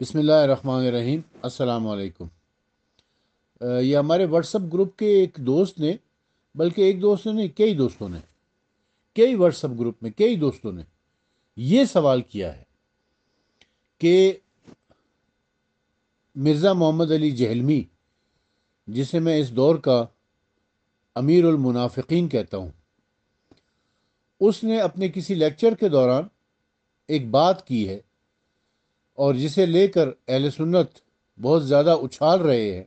بسم اللہ الرحمن الرحیم۔ السلام علیکم۔ یہ ہمارے واٹس اپ گروپ کے ایک دوست نے، بلکہ ایک دوست نے نہیں، کئی دوستوں نے، کئی واٹس اپ گروپ میں کئی دوستوں نے یہ سوال کیا ہے کہ مرزا محمد علی جہلمی، جسے میں اس دور کا امیر المنافقین کہتا ہوں، اس نے اپنے کسی لیکچر کے دوران ایک بات کی ہے اور جسے لے کر اہل سنت بہت زیادہ اچھال رہے ہیں۔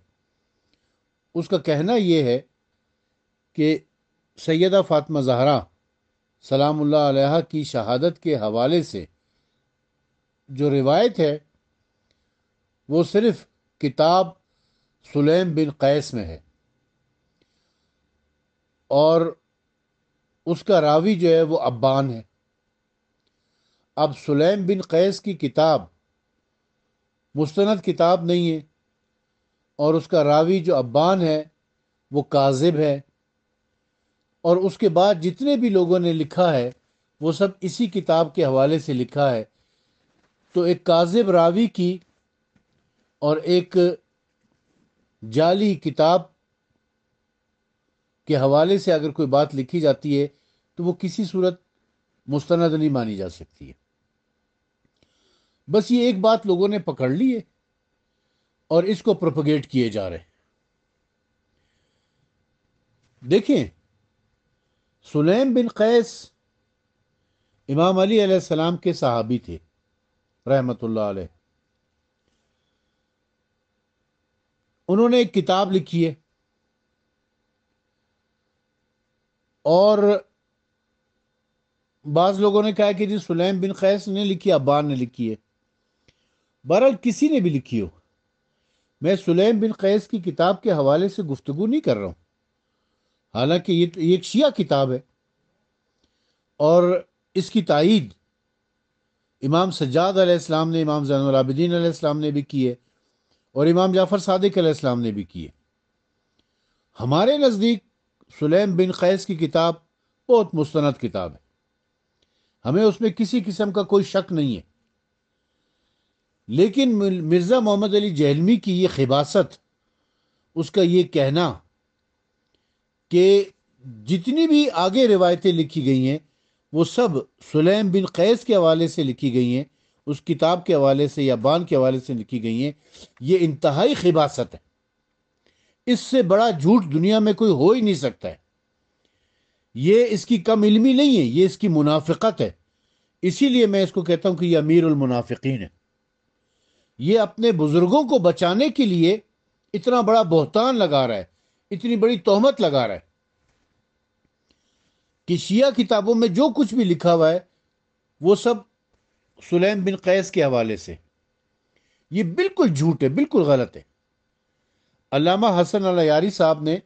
اس کا کہنا یہ ہے کہ سیدہ فاطمہ زہرا سلام اللہ علیہا کی شہادت کے حوالے سے جو روایت ہے وہ صرف کتاب سلیم بن قیس میں ہے، اور اس کا راوی جو ہے وہ ابان ہے۔ اب سلیم بن قیس کی کتاب مستند کتاب نہیں ہے، اور اس کا راوی جو ابان ہے وہ کاذب ہے، اور اس کے بعد جتنے بھی لوگوں نے لکھا ہے وہ سب اسی کتاب کے حوالے سے لکھا ہے۔ تو ایک کاذب راوی کی اور ایک جعلی کتاب کے حوالے سے اگر کوئی بات لکھی جاتی ہے تو وہ کسی صورت مستند نہیں مانی جا سکتی ہے۔ بس یہ ایک بات لوگوں نے پکڑ لی ہے اور اس کو پروپگیٹ کیے جا رہے ہیں۔ دیکھیں، سلیم بن قیس امام علی علیہ السلام کے صحابی تھے رحمت اللہ علیہ۔ انہوں نے ایک کتاب لکھی ہے، اور بعض لوگوں نے کہا کہ جی سلیم بن قیس نے لکھی، ابان نے لکھی ہے۔ بہرحال کسی نے بھی لکھی ہو، میں سلیم بن قیس کی کتاب کے حوالے سے گفتگو نہیں کر رہا ہوں، حالانکہ یہ ایک شیعہ کتاب ہے، اور اس کی تائید امام سجاد علیہ السلام نے، امام زین العابدین علیہ السلام نے بھی کی ہے، اور امام جعفر صادق علیہ السلام نے بھی کی ہے۔ ہمارے نزدیک سلیم بن قیس کی کتاب بہت مستند کتاب ہے، ہمیں اس میں کسی قسم کا کوئی شک نہیں ہے۔ لیکن مرزا محمد علی جہلمی کی یہ خباثت، اس کا یہ کہنا کہ جتنی بھی آگے روایتیں لکھی گئی ہیں وہ سب سلیم بن قیس کے حوالے سے لکھی گئی ہیں، اس کتاب کے حوالے سے یا بان کے حوالے سے لکھی گئی ہیں، یہ انتہائی خباثت ہے۔ اس سے بڑا جھوٹ دنیا میں کوئی ہو ہی نہیں سکتا ہے۔ یہ اس کی کم علمی نہیں ہے، یہ اس کی منافقت ہے۔ اسی لیے میں اس کو کہتا ہوں کہ یہ امیر المنافقین ہے۔ یہ اپنے بزرگوں کو بچانے کے لیے اتنا بڑا بہتان لگا رہا ہے، اتنی بڑی تہمت لگا رہا ہے کہ شیعہ کتابوں میں جو کچھ بھی لکھا ہوا ہے وہ سب سلیم بن قیس کے حوالے سے۔ یہ بالکل جھوٹ ہے، بالکل غلط ہے۔ علامہ حسن العیاری صاحب نے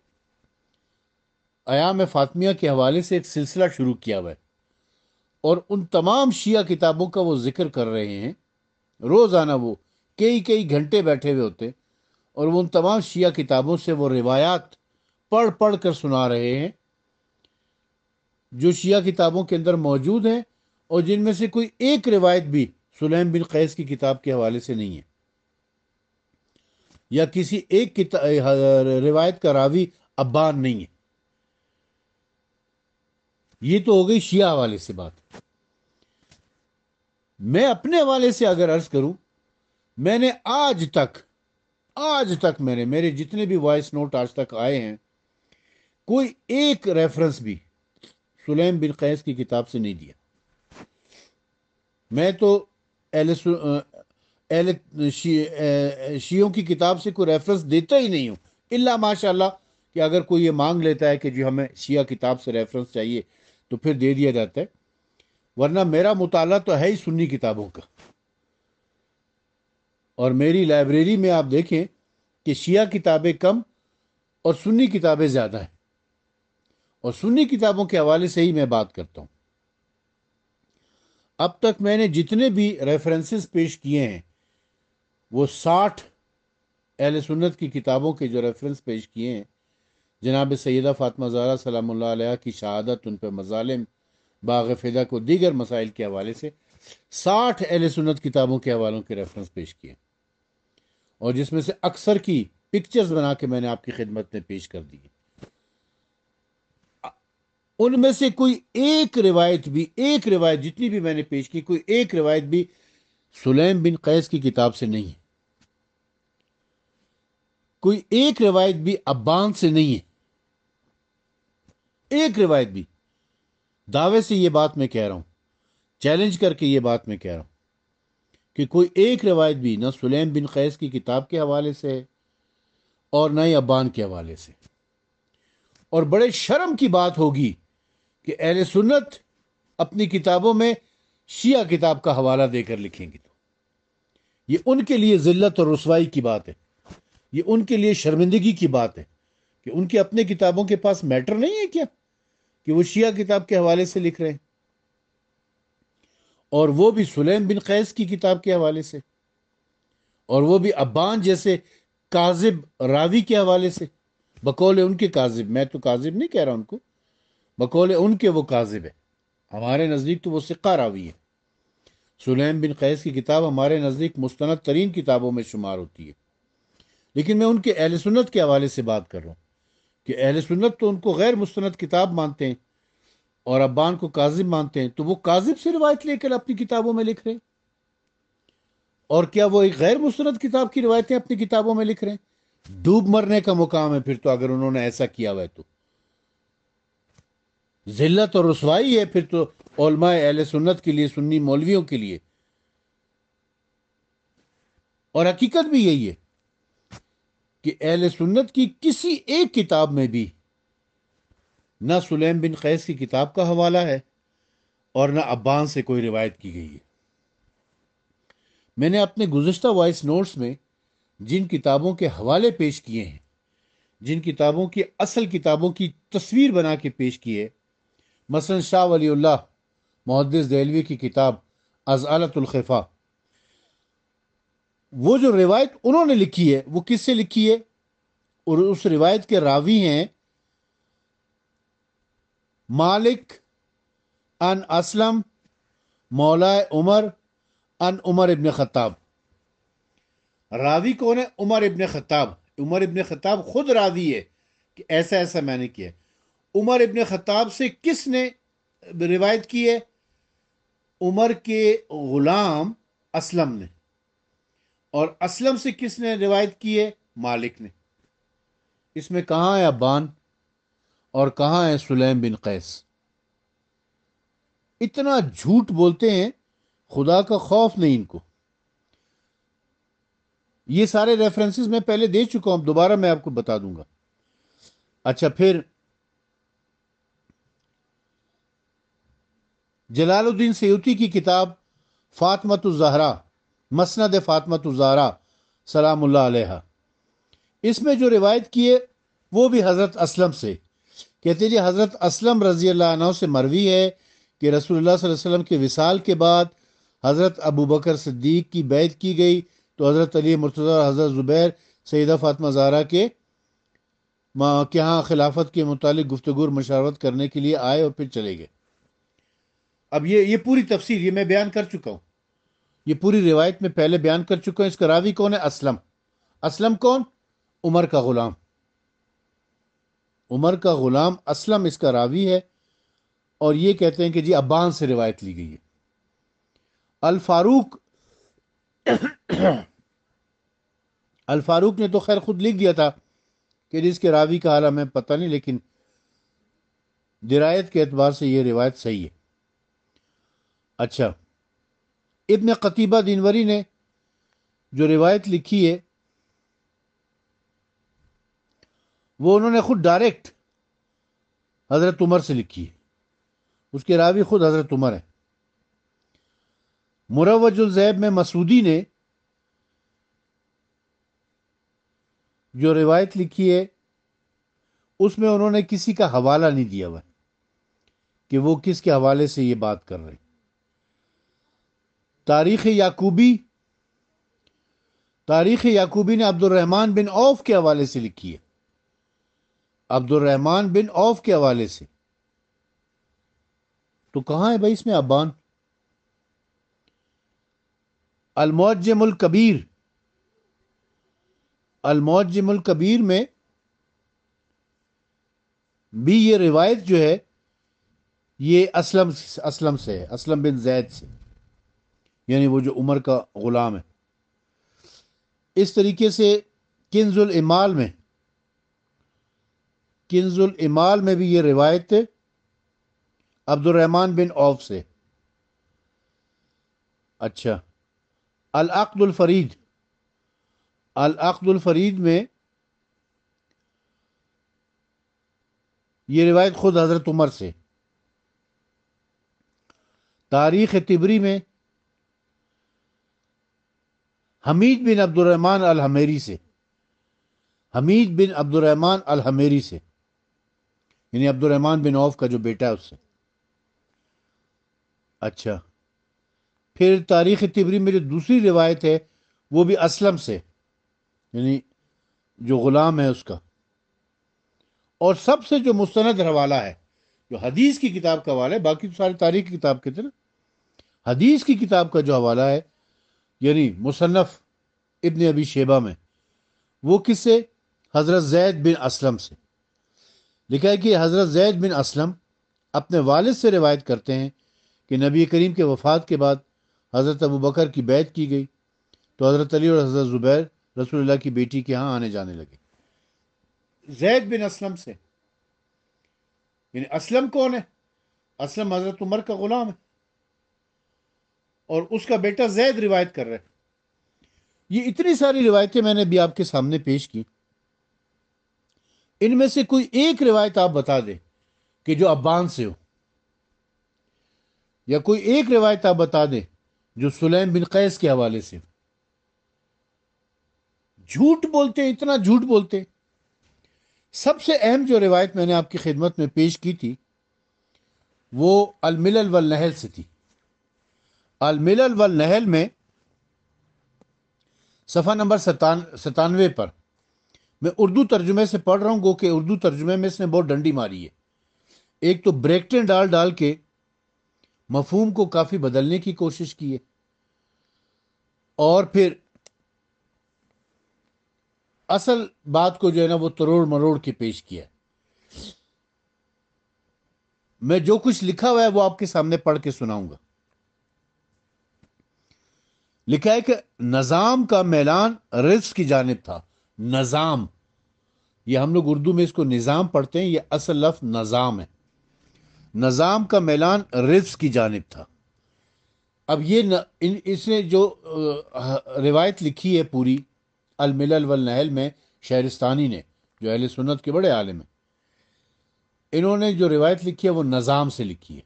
ایام فاطمیہ کے حوالے سے ایک سلسلہ شروع کیا ہوا ہے، اور ان تمام شیعہ کتابوں کا وہ ذکر کر رہے ہیں۔ روزانہ وہ کئی گھنٹے بیٹھے ہوئے ہوتے، اور وہ ان تمام شیعہ کتابوں سے وہ روایات پڑھ پڑھ کر سنا رہے ہیں جو شیعہ کتابوں کے اندر موجود ہیں، اور جن میں سے کوئی ایک روایت بھی سلیم بن قیس کی کتاب کے حوالے سے نہیں ہے، یا کسی ایک روایت کا راوی ابان نہیں ہے۔ یہ تو ہو گئی شیعہ حوالے سے بات۔ میں اپنے حوالے سے اگر عرض کروں، میں نے آج تک میرے جتنے بھی وائس نوٹ آج تک آئے ہیں، کوئی ایک ریفرنس بھی سلیم بن قیس کی کتاب سے نہیں دیا۔ میں تو شیعوں کی کتاب سے کوئی ریفرنس دیتا ہی نہیں ہوں، الا ماشاء اللہ کہ اگر کوئی یہ مانگ لیتا ہے کہ جی ہمیں شیعہ کتاب سے ریفرنس چاہیے تو پھر دے دیا جاتا ہے، ورنہ میرا مطالعہ تو ہے ہی سنی کتابوں کا۔ اور میری لائبریری میں آپ دیکھیں کہ شیعہ کتابیں کم اور سنی کتابیں زیادہ ہیں، اور سنی کتابوں کے حوالے سے ہی میں بات کرتا ہوں۔ اب تک میں نے جتنے بھی ریفرنسز پیش کیے ہیں وہ 60 اہل سنت کی کتابوں کے جو ریفرنس پیش کیے ہیں، جناب سیدہ فاطمہ زہرا سلام اللہ علیہ کی شہادت، ان پہ مظالم، باغ فدا کو دیگر مسائل کے حوالے سے 60 اہل سنت کتابوں کے حوالوں کے ریفرنس پیش کیے۔ اور جس میں سے اکثر کی پکچرز بنا کے میں نے آپ کی خدمت میں پیش کر دی ہے، ان میں سے کوئی ایک روایت جتنی بھی میں نے پیش کی، کوئی ایک روایت بھی سلیم بن قیس کی کتاب سے نہیں ہے، کوئی ایک روایت بھی ابان سے نہیں ہے، ایک روایت بھی۔ دعوے سے یہ بات میں کہہ رہا ہوں، چیلنج کر کے یہ بات میں کہہ رہا ہوں کہ کوئی ایک روایت بھی نہ سلیم بن قیس کی کتاب کے حوالے سے ہے اور نہ ہی ابان کے حوالے سے۔ اور بڑے شرم کی بات ہوگی کہ اہل سنت اپنی کتابوں میں شیعہ کتاب کا حوالہ دے کر لکھیں گے، تو یہ ان کے لیے ذلت اور رسوائی کی بات ہے، یہ ان کے لیے شرمندگی کی بات ہے کہ ان کے اپنے کتابوں کے پاس میٹر نہیں ہے کیا کہ وہ شیعہ کتاب کے حوالے سے لکھ رہے ہیں، اور وہ بھی سلیم بن قیس کی کتاب کے حوالے سے، اور وہ بھی ابان جیسے کاذب راوی کے حوالے سے، بقول ان کے کاذب، میں تو کاذب نہیں کہہ رہا ان کو، بقول ان کے وہ کاذب ہے، ہمارے نزدیک تو وہ ثقہ راوی ہے۔ سلیم بن قیس کی کتاب ہمارے نزدیک مستند ترین کتابوں میں شمار ہوتی ہے، لیکن میں ان کے اہل سنت کے حوالے سے بات کر رہا ہوں کہ اہل سنت تو ان کو غیر مستند کتاب مانتے ہیں اور ابان کو کاذب مانتے ہیں، تو وہ کاذب سے روایت لے کر اپنی کتابوں میں لکھ رہے ہیں، اور کیا وہ ایک غیر مستند کتاب کی روایتیں اپنی کتابوں میں لکھ رہے ہیں؟ ڈوب مرنے کا مقام ہے پھر تو، اگر انہوں نے ایسا کیا ہوا ہے تو ذلت اور رسوائی ہے پھر تو علماء اہل سنت کے لیے، سنی مولویوں کے لیے، اور حقیقت بھی یہی ہے کہ اہل سنت کی کسی ایک کتاب میں بھی نہ سلیم بن قیس کی کتاب کا حوالہ ہے اور نہ ابان سے کوئی روایت کی گئی ہے۔ میں نے اپنے گزشتہ وائس نوٹس میں جن کتابوں کے حوالے پیش کیے ہیں، جن کتابوں کی اصل کتابوں کی تصویر بنا کے پیش کیے، مثلا شاہ ولی اللہ محدث دہلوی کی کتاب ازالۃ الخفا، وہ جو روایت انہوں نے لکھی ہے وہ کس سے لکھی ہے؟ اور اس روایت کے راوی ہیں مالک ان اسلم مولا عمر ان عمر ابن خطاب۔ راوی کون ہے؟ عمر ابن خطاب۔ عمر ابن خطاب خود راوی ہے کہ ایسا ایسا میں نے کیا۔ عمر ابن خطاب سے کس نے روایت کی ہے؟ عمر کے غلام اسلم نے۔ اور اسلم سے کس نے روایت کی ہے؟ مالک نے۔ اس میں کہاں ہے ابان اور کہاں ہے سلیم بن قیس؟ اتنا جھوٹ بولتے ہیں، خدا کا خوف نہیں ان کو۔ یہ سارے ریفرنسز میں پہلے دے چکا ہوں، دوبارہ میں آپ کو بتا دوں گا۔ اچھا، پھر جلال الدین سیوطی کی کتاب فاطمۃ الزہرا، مسند فاطمۃ الزہرا سلام اللہ علیہا، اس میں جو روایت کی ہے وہ بھی حضرت اسلم سے، کہتے جی حضرت اسلم رضی اللہ عنہ سے مروی ہے کہ رسول اللہ صلی اللہ علیہ وسلم کے وصال کے بعد حضرت ابو بکر صدیق کی بیعت کی گئی تو حضرت علی مرتضیٰ اور حضرت زبیر سیدہ فاطمہ زہرا کے ہاں خلافت کے متعلق گفتگو اور مشاورت کرنے کے لیے آئے اور پھر چلے گئے۔ اب یہ پوری تفسیر یہ میں بیان کر چکا ہوں، یہ پوری روایت میں پہلے بیان کر چکا ہوں۔ اس کا راوی کون ہے؟ اسلم۔ اسلم کون؟ عمر کا غلام۔ عمر کا غلام اسلم اس کا راوی ہے، اور یہ کہتے ہیں کہ جی ابان سے روایت لی گئی ہے۔ الفاروق نے تو خیر خود لکھ دیا تھا کہ اس کے راوی کا حال ہمیں پتہ نہیں، لیکن درایت کے اعتبار سے یہ روایت صحیح ہے۔ اچھا، ابن قتیبہ دینوری نے جو روایت لکھی ہے وہ انہوں نے خود ڈائریکٹ حضرت عمر سے لکھی ہے، اس کے راوی خود حضرت عمر ہے۔ مروج الذیب میں مسعودی نے جو روایت لکھی ہے اس میں انہوں نے کسی کا حوالہ نہیں دیا ہوا کہ وہ کس کے حوالے سے یہ بات کر رہے۔ تاریخ یعقوبی نے عبد الرحمن بن عوف کے حوالے سے لکھی ہے، عبد الرحمن بن عوف کے حوالے سے۔ تو کہاں ہے بھائی اس میں ابان؟ المعجم الکبیر المعجم الکبیر میں بھی یہ روایت جو ہے یہ اسلم سے ہے، اسلم بن زید سے، یعنی وہ جو عمر کا غلام ہے۔ اس طریقے سے کنز الامال میں بھی یہ روایت عبد الرحمن بن عوف سے۔ اچھا، العقد الفرید میں یہ روایت خود حضرت عمر سے۔ تاریخ طبری میں حمید بن عبد الرحمن الحمیری سے، یعنی عبد الرحمن بن عوف کا جو بیٹا ہے اس سے۔ اچھا، پھر تاریخ طبری میں جو دوسری روایت ہے وہ بھی اسلم سے، یعنی جو غلام ہے اس کا۔ اور سب سے جو مستند حوالہ ہے، جو حدیث کی کتاب کا حوالہ ہے، باقی تو ساری تاریخ کی کتاب کے تھے نا، حدیث کی کتاب کا جو حوالہ ہے یعنی مصنف ابن ابی شیبہ میں، وہ کس سے؟ حضرت زید بن اسلم سے۔ لکھا ہے کہ حضرت زید بن اسلم اپنے والد سے روایت کرتے ہیں کہ نبی کریم کے وفات کے بعد حضرت ابو بکر کی بیعت کی گئی تو حضرت علی اور حضرت زبیر رسول اللہ کی بیٹی کے ہاں آنے جانے لگے۔ زید بن اسلم سے، یعنی اسلم کون ہے؟ اسلم حضرت عمر کا غلام ہے، اور اس کا بیٹا زید روایت کر رہا ہے۔ یہ اتنی ساری روایتیں میں نے بھی آپ کے سامنے پیش کی، ان میں سے کوئی ایک روایت آپ بتا دیں کہ جو ابان سے ہو، یا کوئی ایک روایت آپ بتا دیں جو سلیم بن قیس کے حوالے سے ہو۔ جھوٹ بولتے ہیں، اتنا جھوٹ بولتے ہیں۔ سب سے اہم جو روایت میں نے آپ کی خدمت میں پیش کی تھی وہ الملل والنحل سے تھی۔ الملل والنحل میں صفحہ نمبر 97 پر میں اردو ترجمے سے پڑھ رہا ہوں، گو کہ اردو ترجمے میں اس نے بہت ڈنڈی ماری ہے۔ ایک تو بریکٹیں ڈال کے مفہوم کو کافی بدلنے کی کوشش کی ہے، اور پھر اصل بات کو جو ہے نا وہ تروڑ مروڑ کے پیش کیا ہے۔ میں جو کچھ لکھا ہوا ہے وہ آپ کے سامنے پڑھ کے سناؤں گا۔ لکھا ہے کہ نظام کا میلان رزق کی جانب تھا۔ نظام، یہ ہم لوگ اردو میں اس کو نظام پڑھتے ہیں، یہ اصل لفظ نظام ہے۔ نظام کا میلان رزق کی جانب تھا۔ اب یہ اس نے جو روایت لکھی ہے پوری الملل والنحل میں، شہرستانی نے، جو اہل سنت کے بڑے عالم ہیں، انہوں نے جو روایت لکھی ہے وہ نظام سے لکھی ہے،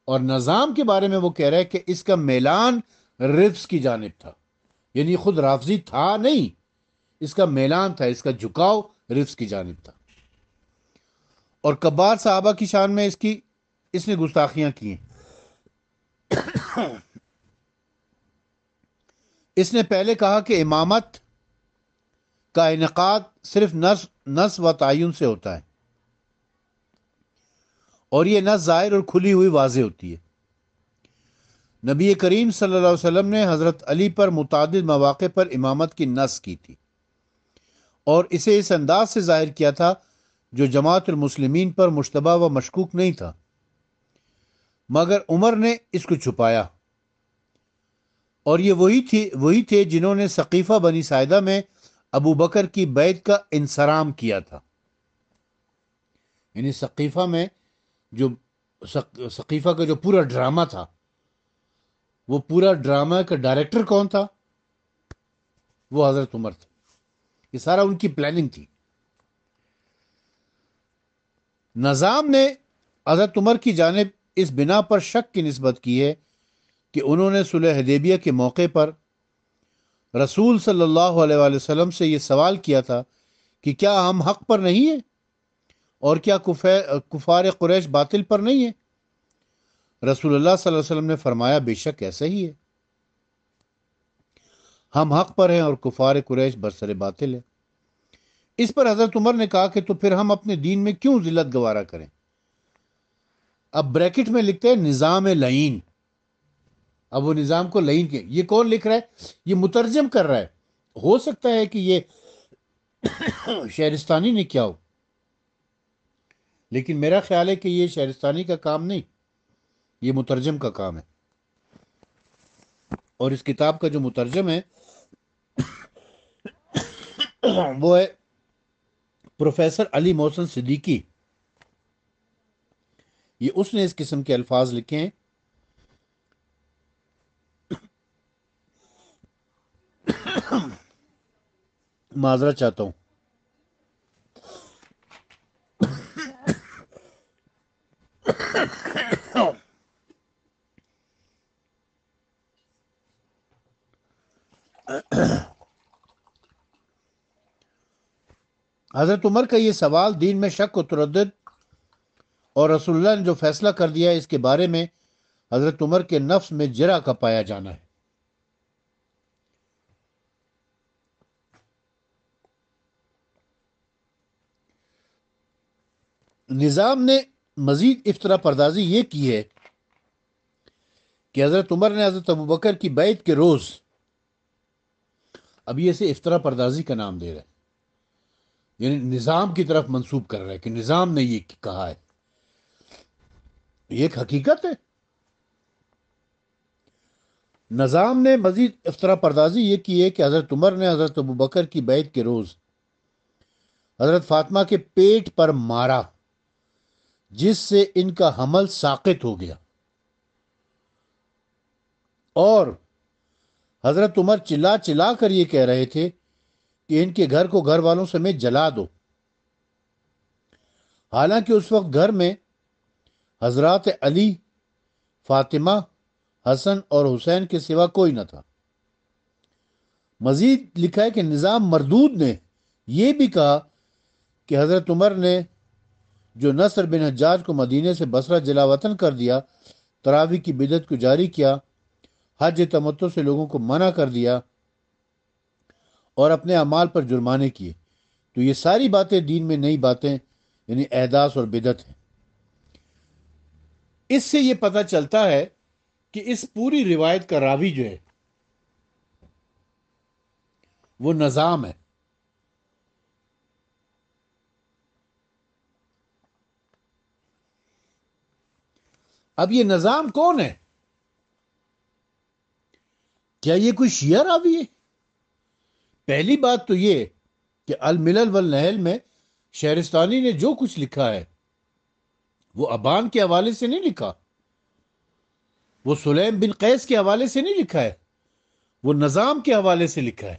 اور نظام کے بارے میں وہ کہہ رہا ہے کہ اس کا میلان رزق کی جانب تھا، یعنی خود رافضی تھا نہیں، اس کا میلان تھا، اس کا جھکاؤ رزق کی جانب تھا۔ اور کبار صحابہ کی شان میں اس نے گستاخیاں کی ہیں۔ اس نے پہلے کہا کہ امامت کا انعقاد صرف نص و تعین سے ہوتا ہے، اور یہ نص ظاہر اور کھلی ہوئی واضح ہوتی ہے۔ نبی کریم صلی اللہ علیہ وسلم نے حضرت علی پر متعدد مواقع پر امامت کی نص کی تھی، اور اسے اس انداز سے ظاہر کیا تھا جو جماعت المسلمین پر مشتبہ و مشکوک نہیں تھا، مگر عمر نے اس کو چھپایا، اور یہ وہی تھے جنہوں نے سقیفہ بنی ساعدہ میں ابو بکر کی بیعت کا انصرام کیا تھا۔ یعنی سقیفہ میں سقیفہ کا جو پورا ڈرامہ تھا، وہ پورا ڈرامہ کا ڈائریکٹر کون تھا؟ وہ حضرت عمر تھے۔ یہ سارا ان کی پلاننگ تھی۔ نظام نے حضرت عمر کی جانب اس بنا پر شک کی نسبت کی ہے کہ انہوں نے صلح حدیبیہ کے موقع پر رسول صلی اللہ علیہ وآلہ وسلم سے یہ سوال کیا تھا کہ کیا ہم حق پر نہیں ہیں، اور کیا کفار قریش باطل پر نہیں ہیں؟ رسول اللہ صلی اللہ علیہ وسلم نے فرمایا بے شک ایسا ہی ہے، ہم حق پر ہیں اور کفار قریش برسر باطل ہے۔ اس پر حضرت عمر نے کہا کہ تو پھر ہم اپنے دین میں کیوں ذلت گوارا کریں؟ اب بریکٹ میں لکھتے ہیں نظام لعین۔ اب وہ نظام کو لعین کے، یہ کون لکھ رہا ہے؟ یہ مترجم کر رہا ہے۔ ہو سکتا ہے کہ یہ شہرستانی نے کیا ہو، لیکن میرا خیال ہے کہ یہ شہرستانی کا کام نہیں، یہ مترجم کا کام ہے، اور اس کتاب کا جو مترجم ہے وہ ہے پروفیسر علی محسن صدیقی۔ یہ اس نے اس قسم کے الفاظ لکھے ہیں۔ معذرت چاہتا ہوں۔ حضرت عمر کا یہ سوال دین میں شک و تردد اور رسول اللہ نے جو فیصلہ کر دیا ہے اس کے بارے میں حضرت عمر کے نفس میں جرأ کا پایا جانا ہے۔ نظام نے مزید افطرا پردازی یہ کی ہے کہ حضرت عمر نے حضرت ابوبکر کی بیعت کے روز، اب یہ اسے افطرا پردازی کا نام دے رہا ہے، یعنی نظام کی طرف منسوب کر رہا ہے کہ نظام نے یہ کہا ہے، یہ ایک حقیقت ہے۔ نظام نے مزید افطرا پردازی یہ کی ہے کہ حضرت عمر نے حضرت ابوبکر کی بیعت کے روز حضرت فاطمہ کے پیٹ پر مارا، جس سے ان کا حمل ساقط ہو گیا، اور حضرت عمر چلا چلا کر یہ کہہ رہے تھے کہ ان کے گھر کو گھر والوں سمیت جلا دو، حالانکہ اس وقت گھر میں حضرات علی، فاطمہ، حسن اور حسین کے سوا کوئی نہ تھا۔ مزید لکھا ہے کہ نظام مردود نے یہ بھی کہا کہ حضرت عمر نے جو نصر بن حجاج کو مدینے سے بصرہ جلا وطن کر دیا، تراویح کی بدعت کو جاری کیا، حج تمتع سے لوگوں کو منع کر دیا اور اپنے اعمال پر جرمانے کیے، تو یہ ساری باتیں دین میں نئی باتیں یعنی احداث اور بدعت ہیں۔ اس سے یہ پتہ چلتا ہے کہ اس پوری روایت کا راوی جو ہے وہ نظام ہے۔ اب یہ نظام کون ہے؟ کیا یہ کوئی شیعہ راوی ہے؟ پہلی بات تو یہ کہ الملل والنحل میں شہرستانی نے جو کچھ لکھا ہے وہ ابان کے حوالے سے نہیں لکھا، وہ سلیم بن قیس کے حوالے سے نہیں لکھا ہے، وہ نظام کے حوالے سے لکھا ہے۔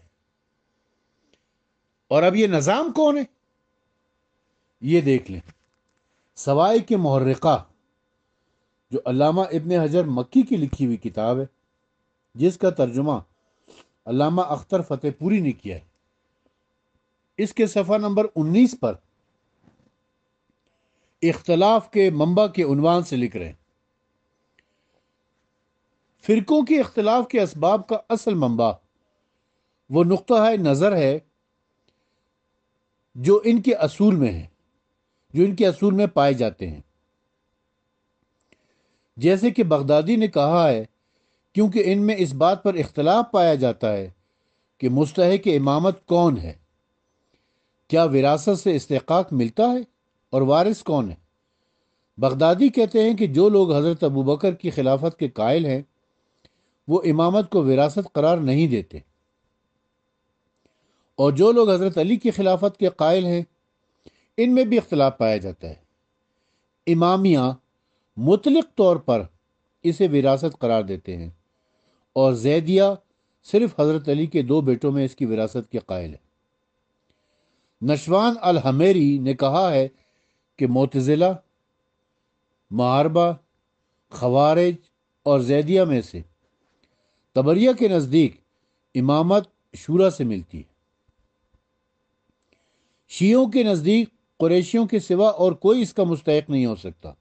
اور اب یہ نظام کون ہے؟ یہ دیکھ لیں، سوائے کے محرقہ جو علامہ ابن حجر مکی کی لکھی ہوئی کتاب ہے، جس کا ترجمہ علامہ اختر فتح پوری نے کیا ہے، اس کے صفحہ نمبر 19 پر اختلاف کے منبع کے عنوان سے لکھ رہے ہیں، فرقوں کے اختلاف کے اسباب کا اصل منبع وہ نقطہ نظر ہے جو ان کے اصول میں ہے، جو ان کے اصول میں پائے جاتے ہیں۔ جیسے کہ بغدادی نے کہا ہے، کیونکہ ان میں اس بات پر اختلاف پایا جاتا ہے کہ مستحق امامت کون ہے، کیا وراثت سے استحقاق ملتا ہے، اور وارث کون ہے۔ بغدادی کہتے ہیں کہ جو لوگ حضرت ابوبکر کی خلافت کے قائل ہیں وہ امامت کو وراثت قرار نہیں دیتے، اور جو لوگ حضرت علی کی خلافت کے قائل ہیں ان میں بھی اختلاف پایا جاتا ہے۔ امامیہ مطلق طور پر اسے وراثت قرار دیتے ہیں، اور زیدیہ صرف حضرت علی کے 2 بیٹوں میں اس کی وراثت کے قائل ہے۔ نشوان الحمیری نے کہا ہے کہ معتزلہ، معاربہ، خوارج اور زیدیہ میں سے طبریہ کے نزدیک امامت شورا سے ملتی ہے، شیعوں کے نزدیک قریشیوں کے سوا اور کوئی اس کا مستحق نہیں ہو سکتا،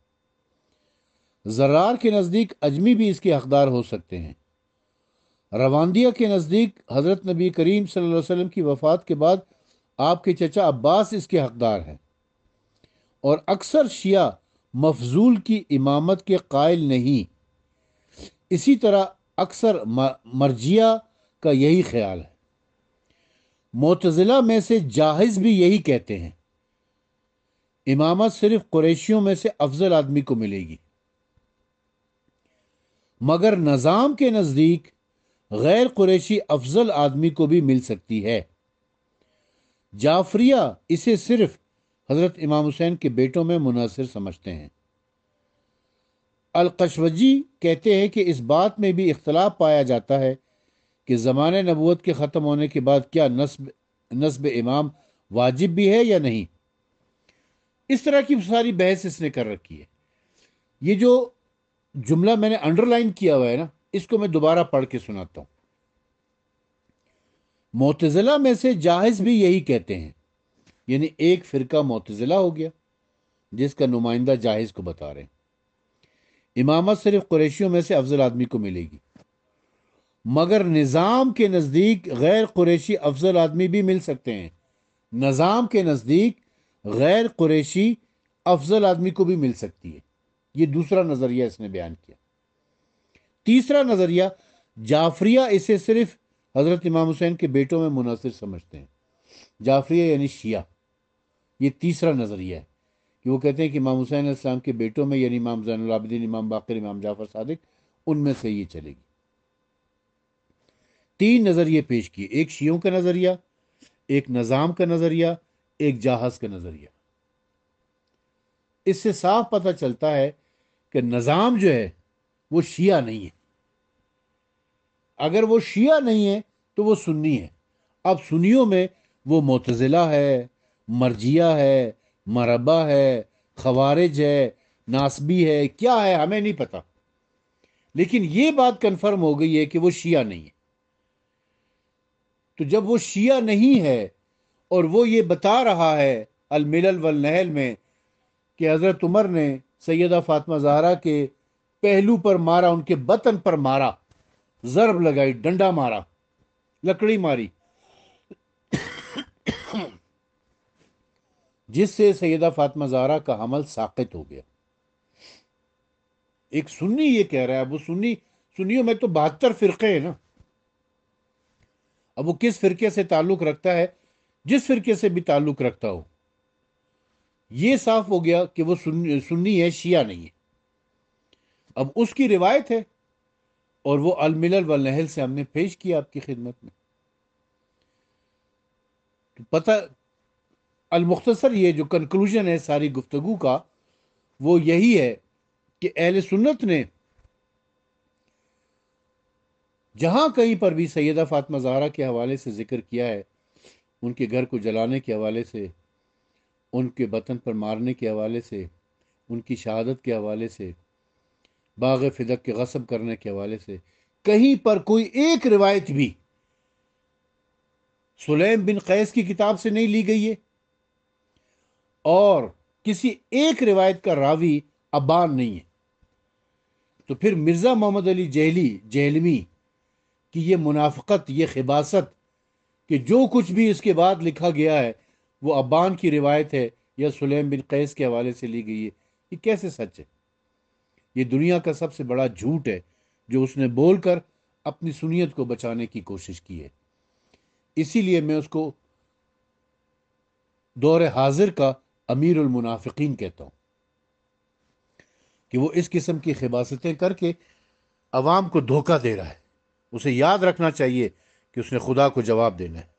زرار کے نزدیک اجمی بھی اس کے حقدار ہو سکتے ہیں، رواندیہ کے نزدیک حضرت نبی کریم صلی اللہ علیہ وسلم کی وفات کے بعد آپ کے چچا عباس اس کے حقدار ہیں، اور اکثر شیعہ مفضول کی امامت کے قائل نہیں۔ اسی طرح اکثر مرجیہ کا یہی خیال ہے۔ معتزلہ میں سے جاہز بھی یہی کہتے ہیں، امامت صرف قریشیوں میں سے افضل آدمی کو ملے گی، مگر نظام کے نزدیک غیر قریشی افضل آدمی کو بھی مل سکتی ہے۔ جعفریہ اسے صرف حضرت امام حسین کے بیٹوں میں منحصر سمجھتے ہیں۔ القشوجی کہتے ہیں کہ اس بات میں بھی اختلاف پایا جاتا ہے کہ زمانہ نبوت کے ختم ہونے کے بعد کیا نصب امام واجب بھی ہے یا نہیں۔ اس طرح کی ساری بحث اس نے کر رکھی ہے۔ یہ جو جملہ میں نے انڈر لائن کیا ہوا ہے نا، اس کو میں دوبارہ پڑھ کے سناتا ہوں۔ معتزلہ میں سے جاہز بھی یہی کہتے ہیں، یعنی ایک فرقہ معتزلہ ہو گیا جس کا نمائندہ جاہز کو بتا رہے ہیں، امامت صرف قریشیوں میں سے افضل آدمی کو ملے گی، مگر نظام کے نزدیک غیر قریشی افضل آدمی بھی مل سکتے ہیں۔ نظام کے نزدیک غیر قریشی افضل آدمی کو بھی مل سکتی ہے۔ یہ دوسرا نظریہ اس نے بیان کیا۔ تیسرا نظریہ، جعفریہ اسے صرف حضرت امام حسین کے بیٹوں میں منحصر سمجھتے ہیں۔ جعفریہ یعنی شیعہ، یہ تیسرا نظریہ ہے کہ وہ کہتے ہیں کہ امام حسین علیہ السلام کے بیٹوں میں، یعنی امام زین العابدین، امام باقر، امام جعفر صادق، ان میں سے یہ چلے گی۔ تین نظریے پیش کیے، ایک شیعوں کا نظریہ، ایک نظام کا نظریہ، ایک جاہز کا نظریہ۔ اس سے صاف پتہ چلتا ہے کہ نظام جو ہے وہ شیعہ نہیں ہے۔ اگر وہ شیعہ نہیں ہے تو وہ سنی ہے۔ اب سنیوں میں وہ معتزلہ ہے، مرجیہ ہے، مربہ ہے، خوارج ہے، ناسبی ہے، کیا ہے ہمیں نہیں پتا، لیکن یہ بات کنفرم ہو گئی ہے کہ وہ شیعہ نہیں ہے۔ تو جب وہ شیعہ نہیں ہے اور وہ یہ بتا رہا ہے الملل والنحل میں کہ حضرت عمر نے سیدہ فاطمہ زہرا کے پہلو پر مارا، ان کے بطن پر مارا، ضرب لگائی، ڈنڈا مارا، لکڑی ماری، جس سے سیدہ فاطمہ زہرا کا حمل ساقط ہو گیا۔ ایک سنی یہ کہہ رہا ہے، وہ سنیوں میں تو 72 فرقے ہیں نا۔ اب وہ کس فرقے سے تعلق رکھتا ہے، جس فرقے سے بھی تعلق رکھتا ہو، یہ صاف ہو گیا کہ وہ سنی ہے، شیعہ نہیں ہے۔ اب اس کی روایت ہے اور وہ الملل والنحل سے ہم نے پیش کیا آپ کی خدمت میں۔ تو پتہ المختصر، یہ جو کنکلوژن ہے ساری گفتگو کا، وہ یہی ہے کہ اہل سنت نے جہاں کہیں پر بھی سیدہ فاطمہ زہرا کے حوالے سے ذکر کیا ہے، ان کے گھر کو جلانے کے حوالے سے، ان کے بطن پر مارنے کے حوالے سے، ان کی شہادت کے حوالے سے، باغ فدق کے غصب کرنے کے حوالے سے، کہیں پر کوئی ایک روایت بھی سلیم بن قیس کی کتاب سے نہیں لی گئی ہے، اور کسی ایک روایت کا راوی ابان نہیں ہے۔ تو پھر مرزا محمد علی جہلمی کی یہ منافقت، یہ خباثت کہ جو کچھ بھی اس کے بعد لکھا گیا ہے وہ ابان کی روایت ہے یا سلیم بن قیس کے حوالے سے لی گئی ہے، یہ کیسے سچ ہے؟ یہ دنیا کا سب سے بڑا جھوٹ ہے جو اس نے بول کر اپنی سنیت کو بچانے کی کوشش کی ہے۔ اسی لیے میں اس کو دور حاضر کا امیر المنافقین کہتا ہوں کہ وہ اس قسم کی خباثتیں کر کے عوام کو دھوکہ دے رہا ہے۔ اسے یاد رکھنا چاہیے کہ اس نے خدا کو جواب دینا ہے۔